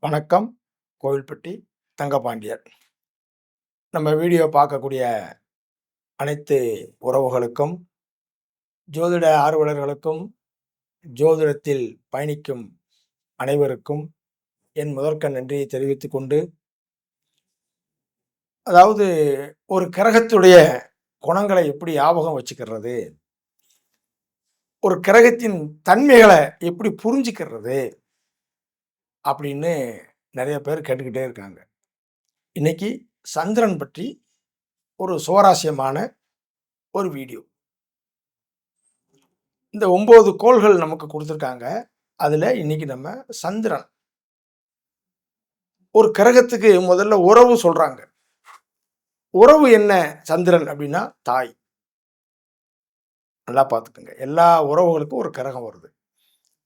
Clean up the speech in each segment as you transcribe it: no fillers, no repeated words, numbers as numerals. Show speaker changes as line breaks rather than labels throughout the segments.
வணக்கம். கோவில்பட்டி தங்கபாண்டியன். நம்ம வீடியோ பார்க்கக்கூடிய அனைத்து உறவுகளுக்கும், ஜோதிட ஆர்வலர்களுக்கும், ஜோதிடத்தில் பயணிக்கும் அனைவருக்கும் என் முதற்கண் நன்றியை தெரிவித்துக் கொண்டு, அதாவது ஒரு கிரகத்துடைய குணங்களை எப்படி ஞாபகம் வச்சுக்கிறது? ஒரு கிரகத்தின் தன்மைகளை எப்படி புரிஞ்சுக்கிறது? அப்படின்னு நெறைய பேர் கேட்டுக்கிட்டே இருக்காங்க. இன்னைக்கு சந்திரன் பற்றி ஒரு சுவாரஸ்யமான ஒரு வீடியோ. இந்த 9 கோள்கள் நமக்கு குடுத்துருக்காங்க. அதுல இன்னைக்கு நம்ம சந்திரன். ஒரு கிரகத்துக்கு முதல்ல உறவு சொல்றாங்க. உறவு என்ன சந்திரன் அப்படின்னா, தாய். நல்லா பார்த்துக்கங்க. எல்லா உறவுகளுக்கும் ஒரு கிரகம் வருது.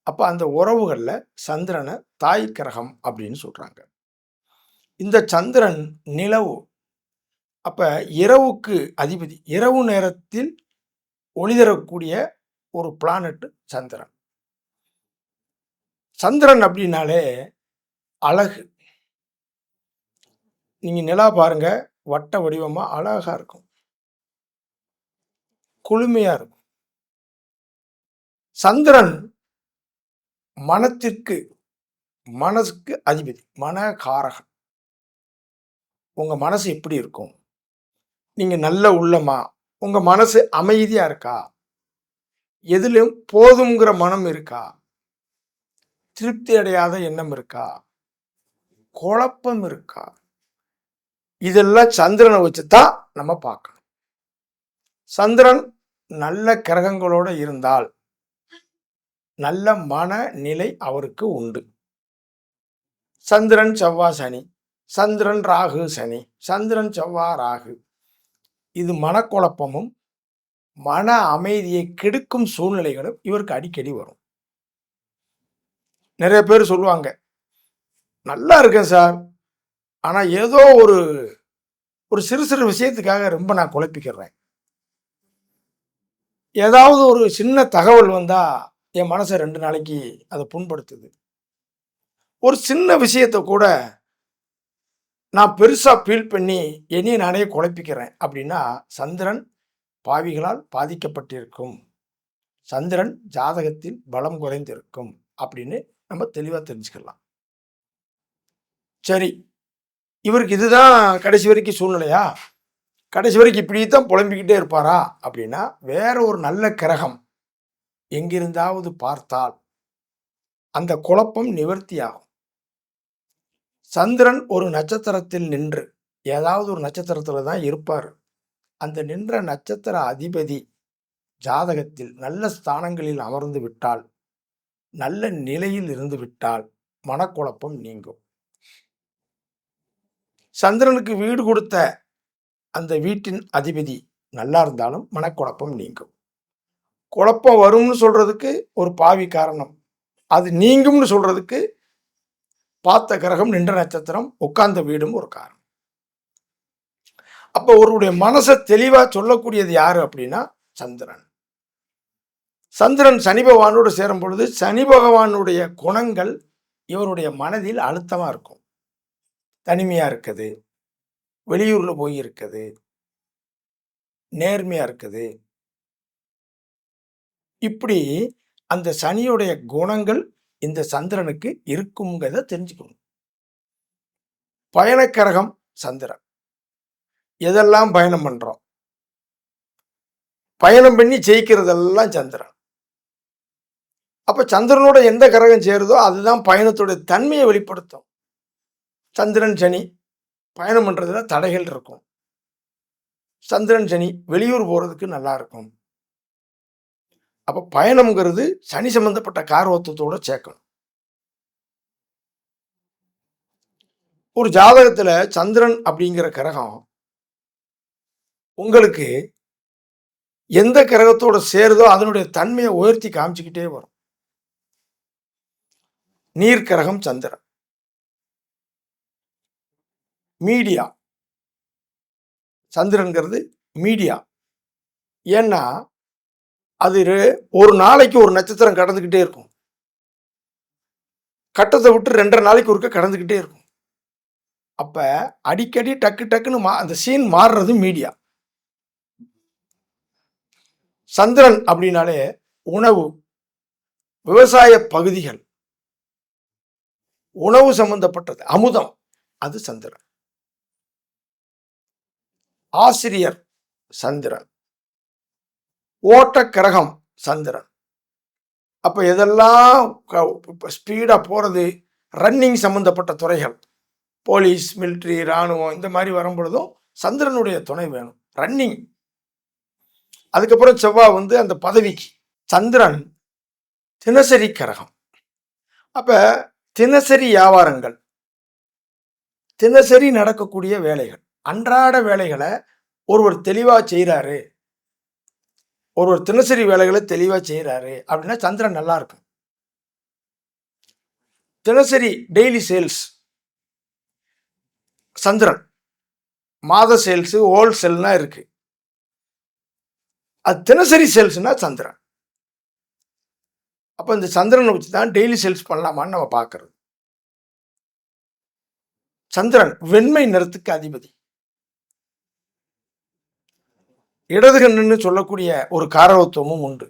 அப்ப அந்த உறவுகள்ல சந்திரன தாய் கிரகம் அப்படின்னு சொல்றாங்க. இந்த சந்திரன் நிலவு. அப்ப இரவுக்கு அதிபதி. இரவு நேரத்தில் ஒளி தரக்கூடிய ஒரு பிளானட் சந்திரன். சந்திரன் அப்படின்னாலே அழகு. நீங்க நிலா பாருங்க, வட்ட வடிவமா அழகா இருக்கும். குளுமையா இருக்கும். சந்திரன் மனசுக்கு அதிபதி. மனகாரகன். உங்க மனசு எப்படி இருக்கும்? நீங்க நல்ல உள்ளமா? உங்க மனசு அமைதியா இருக்கா? எதிலும் போதும்ங்கிற மனம் இருக்கா? திருப்தி அடையாத எண்ணம் இருக்கா? குழப்பம் இருக்கா? இதெல்லாம் சந்திரனை வச்சுதான் நம்ம பார்க்கணும். சந்திரன் நல்ல கிரகங்களோட இருந்தால் நல்ல மனநிலை அவருக்கு உண்டு. சந்திரன் செவ்வாய் சனி, சந்திரன் ராகு சனி, சந்திரன் செவ்வாய் ராகு, இது மனக்குழப்பமும் மன அமைதியை கெடுக்கும் சூழ்நிலைகளும் இவருக்கு அடிக்கடி வரும். நிறைய பேர் சொல்லுவாங்க, நல்லா இருக்கேன் சார், ஆனா ஏதோ ஒரு சிறு சிறு விஷயத்துக்காக ரொம்ப நான் குழப்பிக்கிறேன். ஏதாவது ஒரு சின்ன தகவல் வந்தா என் மனசை 2 நாளைக்கு அதை புண்படுத்துது. ஒரு சின்ன விஷயத்தை கூட நான் பெருசா ஃபீல் பண்ணி என்னைய நானே குழப்பிக்கிறேன் அப்படின்னா சந்திரன் பாவிகளால் பாதிக்கப்பட்டிருக்கும். சந்திரன் ஜாதகத்தில் பலம் குறைந்திருக்கும் அப்படின்னு நம்ம தெளிவா தெரிஞ்சுக்கலாம். சரி, இவருக்கு இதுதான் கடைசி வரைக்கும் சூழ்நிலையா? கடைசி வரைக்கும் இப்படித்தான் புலம்பிக்கிட்டே இருப்பாரா அப்படின்னா, வேற ஒரு நல்ல கிரகம் எங்கிருந்தாவது பார்த்தால் அந்த குழப்பம் நிவர்த்தியாகும். சந்திரன் ஒரு நட்சத்திரத்தில் நின்று, ஏதாவது ஒரு நட்சத்திரத்துல தான் இருப்பார். அந்த நின்ற நட்சத்திர அதிபதி ஜாதகத்தில் நல்ல ஸ்தானங்களில் அமர்ந்து விட்டால், நல்ல நிலையில் இருந்து விட்டால் மனக்குழப்பம் நீங்கும். சந்திரனுக்கு வீடு கொடுத்த அந்த வீட்டின் அதிபதி நல்லா இருந்தாலும் மனக்குழப்பம் நீங்கும். குழப்பம் வரும்னு சொல்றதுக்கு ஒரு பாவி காரணம், அது நீங்கும்னு சொல்றதுக்கு பார்த்த கிரகம் நின்ற நட்சத்திரம் உட்கார்ந்த வீடும் ஒரு காரணம். அப்ப ஒருவருடைய மனசை தெளிவா சொல்லக்கூடியது யாரு அப்படின்னா சந்திரன். சந்திரன் சனி பகவானோடு சேரும் பொழுது சனி பகவானுடைய குணங்கள் இவருடைய மனதில் அழுத்தமா இருக்கும். தனிமையா இருக்குது, வெளியூர்ல போய் இருக்குது, நேர்மையா இருக்குது. இப்படி அந்த சனியுடைய குணங்கள் இந்த சந்திரனுக்கு இருக்குங்கிறத தெரிஞ்சுக்கணும். பயணக்கரகம் சந்திரன். எதெல்லாம் பயணம் பண்றோம்? பயணம் பண்ணி ஜெயிக்கிறதெல்லாம் சந்திரன். அப்ப சந்திரனோட எந்த கிரகம் சேருதோ அதுதான் பயணத்துடைய தன்மையை வெளிப்படுத்தும். சந்திரன் சனி பயணம் பண்றதுல தடைகள் இருக்கும். சந்திரன் சனி வெளியூர் போறதுக்கு நல்லா இருக்கும். அப்ப பயணம்ங்கிறது சனி சம்பந்தப்பட்ட காரவத்துவத்தோட சேர்க்கணும். ஒரு ஜாதகத்துல சந்திரன் அப்படிங்கிற கிரகம் உங்களுக்கு எந்த கிரகத்தோட சேருதோ அதனுடைய தன்மையை உயர்த்தி காமிச்சுக்கிட்டே வரும். நீர் கிரகம் சந்திரன். மீடியா. சந்திரன்கிறது மீடியா. ஏன்னா அது ஒரு நாளைக்கு ஒரு நட்சத்திரம் கடந்துகிட்டே இருக்கும். கட்டத்தை விட்டு 2.5 நாளைக்கு ஒருக்க கடந்துக்கிட்டே இருக்கும். அப்ப அடிக்கடி டக்கு டக்குன்னு அந்த சீன் மாறுறது மீடியா. சந்திரன் அப்படின்னாலே உணவு, விவசாய பகுதிகள், உணவு சம்பந்தப்பட்டது, அமுதம், அது சந்திரன். ஆசிரியர் சந்திரன், ஓட்ட கிரகம் சந்திரன். அப்ப எதெல்லாம் ஸ்பீடா போறது, ரன்னிங் சம்பந்தப்பட்ட துறைகள், போலீஸ், மிலிட்ரி, ராணுவம் இந்த மாதிரி வரும்பொழுதும் சந்திரனுடைய துணை வேணும். ரன்னிங். அதுக்கப்புறம் செவ்வாய் அந்த பதவிக்கு. சந்திரன் தினசரி கிரகம். அப்ப தினசரி வியாபாரங்கள், தினசரி நடக்கக்கூடிய வேலைகள், அன்றாட வேலைகளை ஒருவர் தெளிவா செய்யறாரு, ஒருவர் தினசரி வேலைகளை தெளிவா செய்யறாரு அப்படின்னா சந்திரன் நல்லா இருக்கும். தினசரி டெய்லி சேல்ஸ் சந்திரன், மாத சேல்ஸ், ஹோல்சேல்னா இருக்கு. அது தினசரி சேல்ஸ்னா சந்திரன். அப்ப இந்த சந்திரனை வச்சு தான் டெய்லி சேல்ஸ் பண்ணலாமான்னு நம்ம பார்க்கறது. சந்திரன் வெண்மை நிறத்துக்கு அதிபதி. இடது கண்ணுன்னு சொல்லக்கூடிய ஒரு காரவத்துவமும் உண்டு.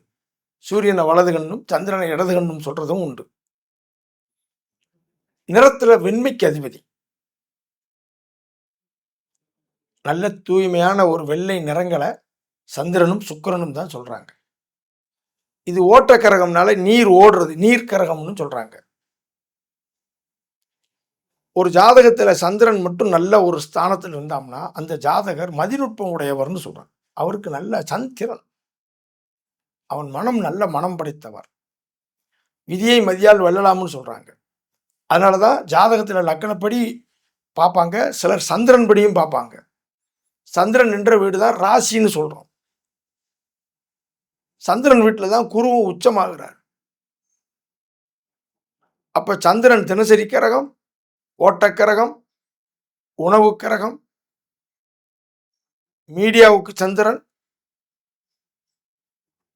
சூரியனை வலது கண்ணும் சந்திரனை இடது கண்ணும் சொல்றதும் உண்டு. நிறத்துல வெண்மைக்கு அதிபதி. நல்ல தூய்மையான ஒரு வெள்ளை நிறங்களை சந்திரனும் சுக்கிரனும் தான் சொல்றாங்க. இது ஓட்ட கரகம்னால நீர் ஓடுறது, நீர் கரகம்னு சொல்றாங்க. ஒரு ஜாதகத்துல சந்திரன் மட்டும் நல்ல ஒரு ஸ்தானத்தில் இருந்தாம்னா அந்த ஜாதகர் மதிநுட்பம் உடையவர்னு சொல்றாங்க. அவருக்கு நல்ல சந்திரன், அவன் மனம் நல்ல மனம் படைத்தவர், விதியை மதியால் வெல்லலாம்னு சொல்றாங்க. அதனாலதான் ஜாதகத்துல லக்கணப்படி பார்ப்பாங்க, சிலர் சந்திரன் படியும் பார்ப்பாங்க. சந்திரன் நின்ற வீடு தான் ராசின்னு சொல்றோம். சந்திரன் வீட்டுல தான் குருவும் உச்சமாகிறார். அப்ப சந்திரன் தினசரி கரகம், ஓட்டக்கரகம், உணவு கரகம், மீடியாவுக்கு சந்திரன்.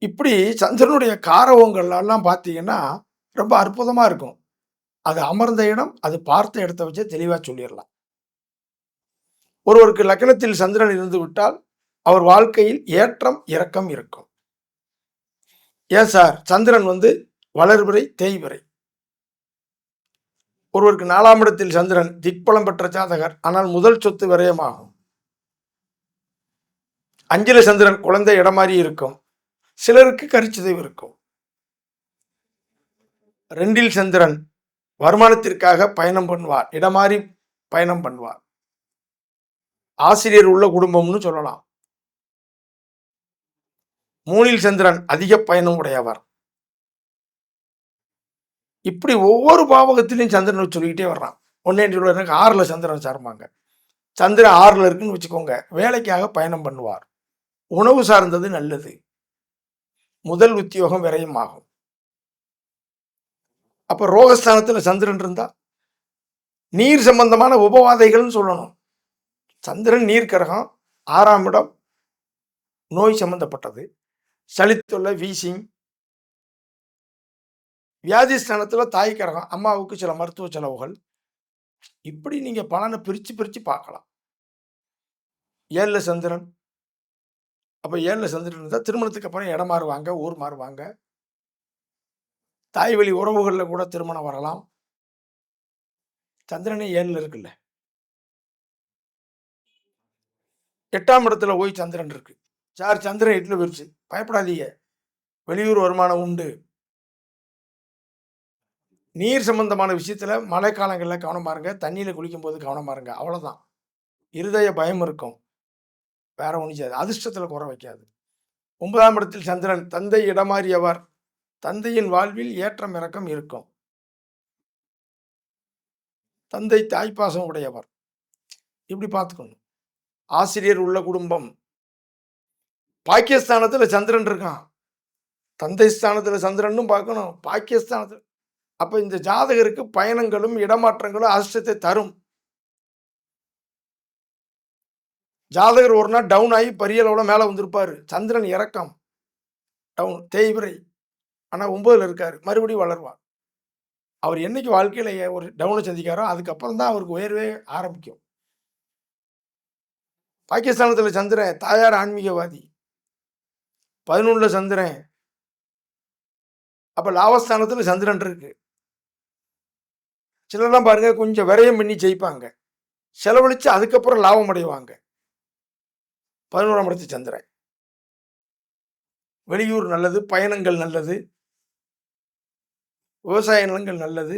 இப்படி சந்திரனுடைய காரகங்கள் எல்லாம் பார்த்தீங்கன்னா ரொம்ப அற்புதமா இருக்கும். அது அமர்ந்த இடம், அது பார்த்த இடத்தை வச்சு தெளிவா சொல்லிடலாம். ஒருவருக்கு லக்னத்தில் சந்திரன் இருந்து விட்டால் அவர் வாழ்க்கையில் ஏற்றம் இறக்கம் இருக்கும். ஏன் சார், சந்திரன் வளர்பிறை தேய்பிறை. ஒருவருக்கு 4ஆம் இடத்தில் சந்திரன் திக்பலம் பெற்ற ஜாதகர், ஆனால் முதல் சொத்து விரயமாகும். 5ல சந்திரன் குழந்தை இடமாறி இருக்கும், சிலருக்கு கருச்சிதைவு இருக்கும். 2ல் சந்திரன் வருமானத்திற்காக பயணம் பண்ணுவார், இடமாறி பயணம் பண்ணுவார். ஆசிரியர் உள்ள குடும்பம்னு சொல்லலாம். 3ல் சந்திரன் அதிக பயணம் உடையவர். இப்படி ஒவ்வொரு பாவகத்திலையும் சந்திரன் சொல்லிக்கிட்டே வர்றான். 6ல் சந்திரன் சார்பாங்க. சந்திரன் 6ல் இருக்குன்னு வச்சுக்கோங்க, வேலைக்காக பயணம் பண்ணுவார். உணவு சார்ந்தது நல்லது, முதல் உத்தியோகம் விரயமாகும். அப்ப ரோகஸ்தானத்துல சந்திரன் இருந்தா நீர் சம்பந்தமான உபவாதைகள்னு சொல்லணும். சந்திரன் நீர் கரகம், 6ஆம் இடம் நோய் சம்பந்தப்பட்டது, சளித்தொல்லை, வீசிங். வியாதி ஸ்தானத்துல தாய் கரகம், அம்மாவுக்கு சில மருத்துவ செலவுகள். இப்படி நீங்க பலனை பிரிச்சு பிரிச்சு பார்க்கலாம். 7ல சந்திரன், அப்ப 7ல சந்திரன் இருந்தா திருமணத்துக்கு அப்புறம் இடம் மாறுவாங்க, ஊர் மாறுவாங்க. தாய் வழி உறவுகள்ல கூட திருமணம் வரலாம். சந்திரனே 7ல இருக்குல்ல. 8ஆம் இடத்துல போய் சந்திரன் இருக்கு. சார் சந்திரன் 8ல போயிடுச்சு, பயப்படாதீங்க, வெளியூர் வருமானம் உண்டு. நீர் சம்பந்தமான விஷயத்துல மழை காலங்களில் கவனமா இருங்க, தண்ணியில குளிக்கும் போது கவனமா இருங்க, அவ்வளவுதான். இருதய பயம் இருக்கும், வேற ஒன்றும் செய்யாது. அதிர்ஷ்டத்துல குறை வைக்காது. 9ஆம் இடத்தில் சந்திரன் தந்தை இடமாறியவர், தந்தையின் வாழ்வில் ஏற்றம் இறக்கம் இருக்கும். தந்தை தாய்ப்பாசம் உடையவர், இப்படி பார்த்துக்கணும். ஆசிரியர் உள்ள குடும்பம். பாக்கியஸ்தானத்துல சந்திரன் இருக்கான், தந்தை ஸ்தானத்துல சந்திரனும் பார்க்கணும், பாக்கியஸ்தானத்துல. அப்ப இந்த ஜாதகருக்கு பயணங்களும் இடமாற்றங்களும் அதிர்ஷ்டத்தை தரும். ஜாதகர் ஒரு நாள் டவுன் ஆகி பரியளவுல மேல வந்திருப்பாரு, சந்திரன் இறக்கம், டவுன் தேய்பிறை, ஆனா 9ல இருக்காரு, மறுபடியும் வளர்வார். அவர் என்னைக்கு வாழ்க்கையில ஒரு டவுன சந்திக்கிறாரோ, அதுக்கப்புறம் தான் அவருக்கு உயர்வே ஆரம்பிக்கும். பாகிஸ்தானத்தில சந்திரன் தாயார் ஆன்மீகவாதி. 11ல சந்திரன். அப்ப லாபஸ்தானத்தில சந்திரன் இருக்கு. சிலர்லாம் பாருங்க கொஞ்சம் விரயம் பண்ணி ஜெயிப்பாங்க. செலவழிச்சு அதுக்கப்புறம் லாபம் அடைவாங்க. 11ஆம் இடத்து சந்திரன். வெளியூர் நல்லது, பயணங்கள் நல்லது, விவசாய நிலங்கள் நல்லது,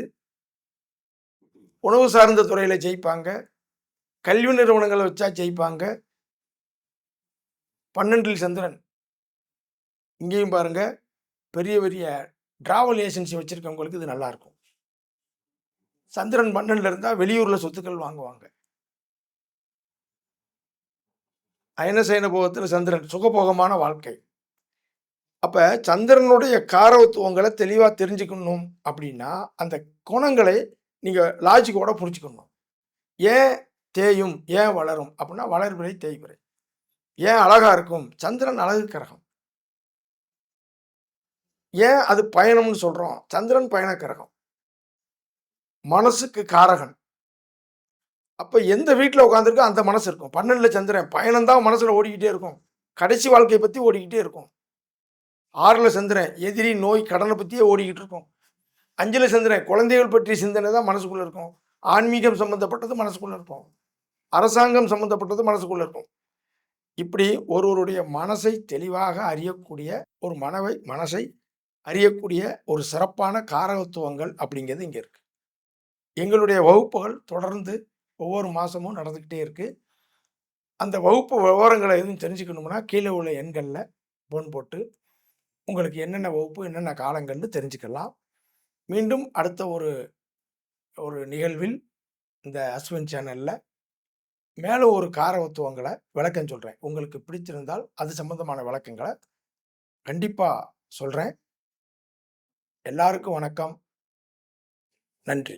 உணவு சார்ந்த துறையில ஜெயிப்பாங்க, கல்வி நிறுவனங்கள வச்சா ஜெயிப்பாங்க. 12ல் சந்திரன். இங்கேயும் பாருங்க, பெரிய பெரிய டிராவல் ஏஜென்சி வச்சிருக்கவங்களுக்கு இது நல்லாருக்கும். சந்திரன் 12ல இருந்தா வெளியூர்ல சொத்துக்கள் வாங்குவாங்க. அயனசயன போகத்தில சந்திரன் சுகபோகமான வாழ்க்கை. அப்ப சந்திரனுடைய காரகத்துவங்கள தெளிவா தெரிஞ்சுக்கணும் அப்படின்னா, அந்த குணங்களை நீங்க லாஜிக்கோட புரிஞ்சுக்கணும். ஏன் தேயும்? ஏன் வளரும்? அப்படின்னா வளர்பிறை, தேய்பிறை. ஏன் அழகா இருக்கும்? சந்திரன் அழகு கிரகம். ஏன் அது பயணம்னு சொல்றோம்? சந்திரன் பயண கிரகம். மனசுக்கு காரகன். அப்ப எந்த வீட்ல உட்கார்ந்திருக்கோ அந்த மனசு இருக்கும். 12ல சந்திரன் பயணம் தான் மனசுல ஓடிக்கிட்டே இருக்கும். கடைசி வாழ்க்கைய பத்தி ஓடிக்கிட்டே இருக்கும். 6ல சந்திரன் எதிரி, நோய், கடன பத்தியே ஓடிக்கிட்டு இருக்கும். 5ல சந்திரன் குழந்தைகள் பற்றிய சிந்தனை தான் மனசுக்குள்ள இருக்கும். ஆன்மீகம் சம்பந்தப்பட்டது மனசுக்குள்ள இருக்கும். அரசாங்கம் சம்பந்தப்பட்டது மனசுக்குள்ள இருக்கும். இப்படி ஒருவருடைய மனசை தெளிவாக அறியக்கூடிய ஒரு மனசை அறியக்கூடிய ஒரு சிறப்பான காரகத்துவங்கள் அப்படிங்கிறது இங்க இருக்கு. எங்களுடைய வகுப்புகள் தொடர்ந்து ஒவ்வொரு மாசமும் நடந்துக்கிட்டே இருக்கு. அந்த வகுப்பு விவரங்கள எதுவும் தெரிஞ்சுக்கணும்னா, கீழ உள்ள எண்கள்ல ஃபோன் போட்டு உங்களுக்கு என்னென்ன வகுப்பு, என்னென்ன காலங்கள்னு தெரிஞ்சுக்கலாம். மீண்டும் அடுத்த ஒரு ஒரு நிகழ்வில் இந்த அஸ்வின் சேனல்ல மேல ஒரு காரகத்துவங்கள விளக்கம் சொல்றேன். உங்களுக்கு பிடித்திருந்தால் அது சம்பந்தமான விளக்கங்கள கண்டிப்பா சொல்றேன். எல்லாருக்கும் வணக்கம். நன்றி.